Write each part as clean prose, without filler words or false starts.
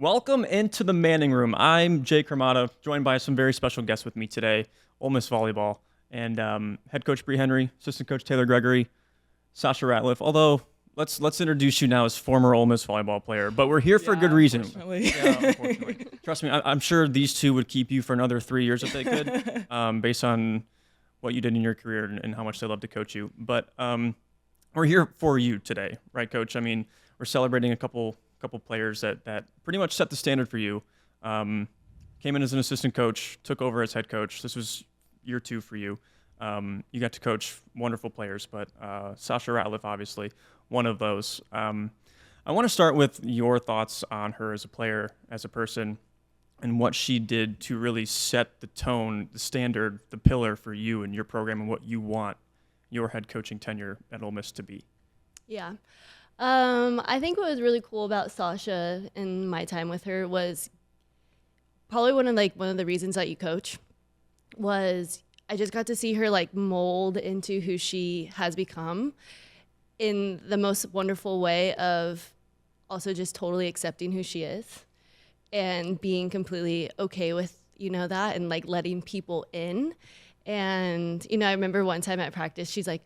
Welcome into the Manning Room. I'm Jay Cremata, joined by some very special guests with me today, Ole Miss Volleyball, and head coach Bree Henry, assistant coach Taylor Gregory, Sasha Ratliff. Although, let's introduce you now as former Ole Miss volleyball player, but we're here for a good reason. Unfortunately. Trust me, I'm sure these two would keep you for another 3 years if they could, based on what you did in your career and how much they love to coach you. But we're here for you today, right, Coach? I mean, we're celebrating a couple players that pretty much set the standard for you. Came in as an assistant coach, took over as head coach. This was year 2 for you. You got to coach wonderful players, but Sasha Ratliff, obviously, one of those. I want to start with your thoughts on her as a player, as a person, and what she did to really set the tone, the standard, the pillar for you and your program and what you want your head coaching tenure at Ole Miss to be. Yeah. I think what was really cool about Sasha and my time with her was probably one of the reasons that you coach was I just got to see her mold into who she has become in the most wonderful way of also just totally accepting who she is and being completely okay with, that and letting people in. And, I remember one time at practice, she's like,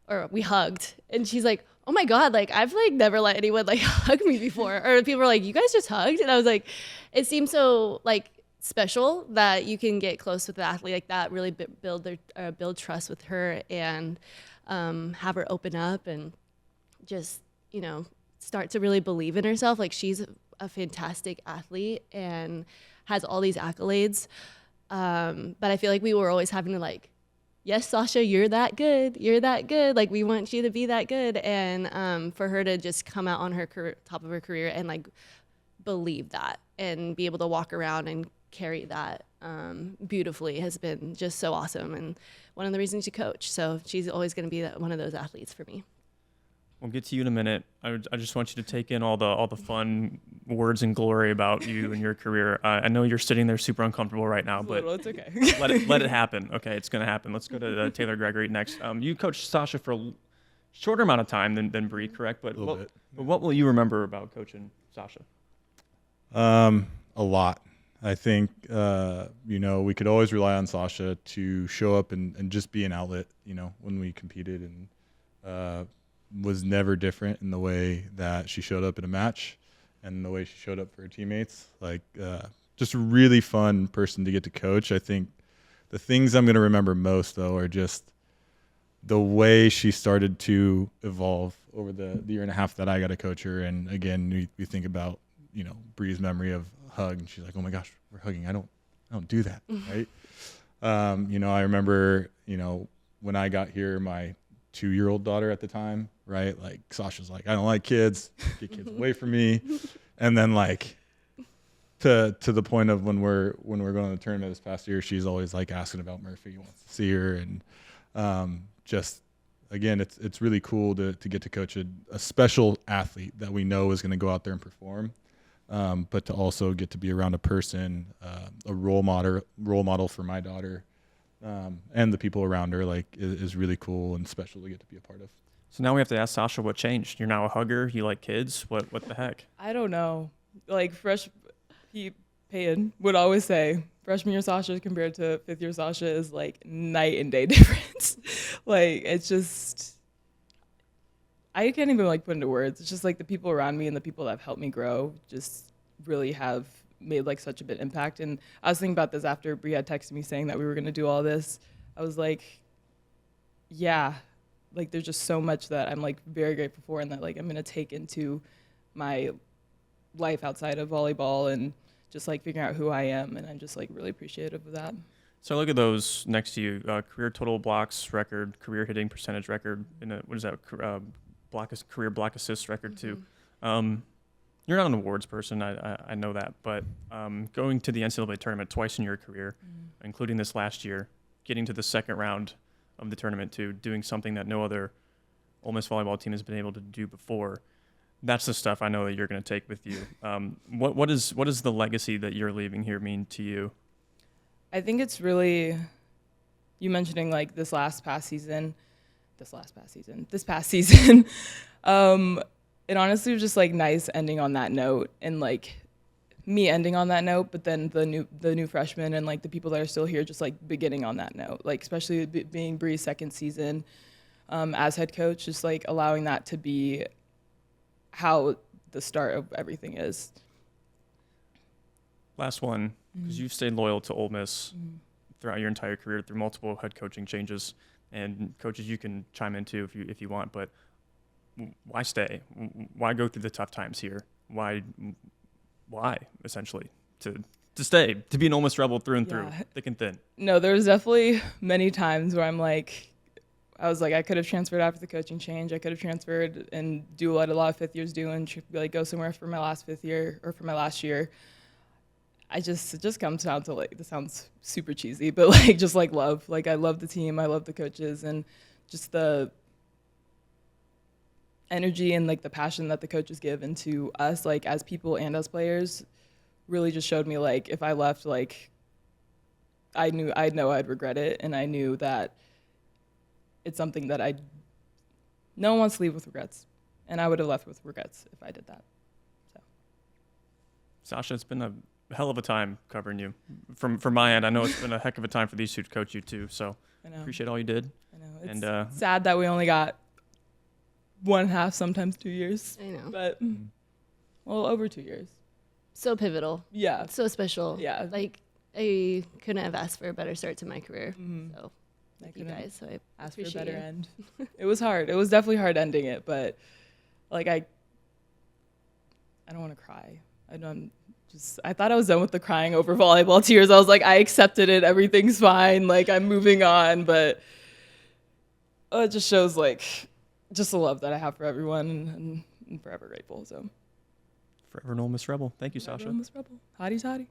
or we hugged and she's like, oh my God, I've never let anyone hug me before. Or people were like, you guys just hugged? And I was like, it seems so special that you can get close with an athlete like that, really build trust with her and have her open up and just, start to really believe in herself. She's a fantastic athlete and has all these accolades. But I feel like we were always having to yes, Sasha, you're that good. You're that good. We want you to be that good. And for her to just come out on her top of her career and believe that and be able to walk around and carry that beautifully has been just so awesome. And one of the reasons you coach. So she's always going to be one of those athletes for me. We'll get to you in a minute. I just want you to take in all the fun words and glory about you and your career. I know you're sitting there super uncomfortable right now, but it's okay. let it happen. Okay, it's going to happen. Let's go to Taylor Gregory next. You coached Sasha for a shorter amount of time than Bree, correct? But what will you remember about coaching Sasha? A lot. I think, we could always rely on Sasha to show up and just be an outlet, when we competed, and was never different in the way that she showed up in a match and the way she showed up for her teammates. Just a really fun person to get to coach. I think the things I'm going to remember most, though, are just the way she started to evolve over the year and a half that I got to coach her. And again, we think about, Bree's memory of hug, and she's like, oh my gosh, we're hugging. I don't do that. Right. I remember, when I got here, my 2-year-old daughter at the time, right? Sasha's like, I don't like kids, get kids away from me. And then to the point of when we're going to the tournament this past year, she's always asking about Murphy, wants to see her. And just, again, it's really cool to get to coach a special athlete that we know is going to go out there and perform. But to also get to be around a person, a role model for my daughter, and the people around her, is really cool and special to get to be a part of. So now we have to ask Sasha what changed. You're now a hugger. You like kids. What the heck? I don't know. Peyton would always say, freshman year Sasha compared to 5th year Sasha is night and day difference. It's just, I can't even put into words. It's just the people around me and the people that have helped me grow just really have made such a big impact. And I was thinking about this after Bree had texted me saying that we were going to do all this. I was yeah, there's just so much that I'm very grateful for and that I'm going to take into my life outside of volleyball and just figuring out who I am. And I'm just really appreciative of that. So look at those next to you. Career total blocks record, career hitting percentage record, what is that? Career block assist record too. You're not an awards person, I know that, but going to the NCAA tournament twice in your career, including this last year, getting to the second round of the tournament too, doing something that no other Ole Miss volleyball team has been able to do before. That's the stuff I know that you're going to take with you. What is the legacy that you're leaving here mean to you? I think it's really you mentioning this past season. It honestly was just nice ending on that note and me ending on that note, but then the new freshmen and like the people that are still here just like beginning on that note, like especially being Bree's second season as head coach, just like allowing that to be how the start of everything is. Last one, because you've stayed loyal to Ole Miss throughout your entire career through multiple head coaching changes, and coaches you can chime in too if you want, but why stay? Why go through the tough times here? Why essentially to stay, to be an Ole Miss Rebel through and through, thick and thin? No, there was definitely many times where I was like, I could have transferred after the coaching change. I could have transferred and do what a lot of fifth years do and like go somewhere for my last fifth year or for my last year. It just comes down to like, this sounds super cheesy, but like just like love. Like I love the team, I love the coaches, and just the energy and like the passion that the coaches give into us, like as people and as players, really just showed me like if I left, like I'd know I'd regret it, and I knew that it's something that no one wants to leave with regrets, and I would have left with regrets if I did that. So, Sasha, it's been a hell of a time covering you. From my end, I know it's been a heck of a time for these two to coach you too. So appreciate all you did. I know it's sad that we only got 1.5, sometimes 2 years. I know. But well, over 2 years. So pivotal. Yeah. So special. Yeah. Like I couldn't have asked for a better start to my career. So Thank you guys. So I asked for a appreciate better you. end. It was hard. It was definitely hard ending it, but like I don't want to cry. I thought I was done with the crying over volleyball tears. I was like, I accepted it. Everything's fine. Like I'm moving on, but it just shows like just the love that I have for everyone, and I'm forever grateful. So Forever an Ole Miss Rebel. Thank you, forever Sasha. Ole Miss Rebel. Hottie toddy.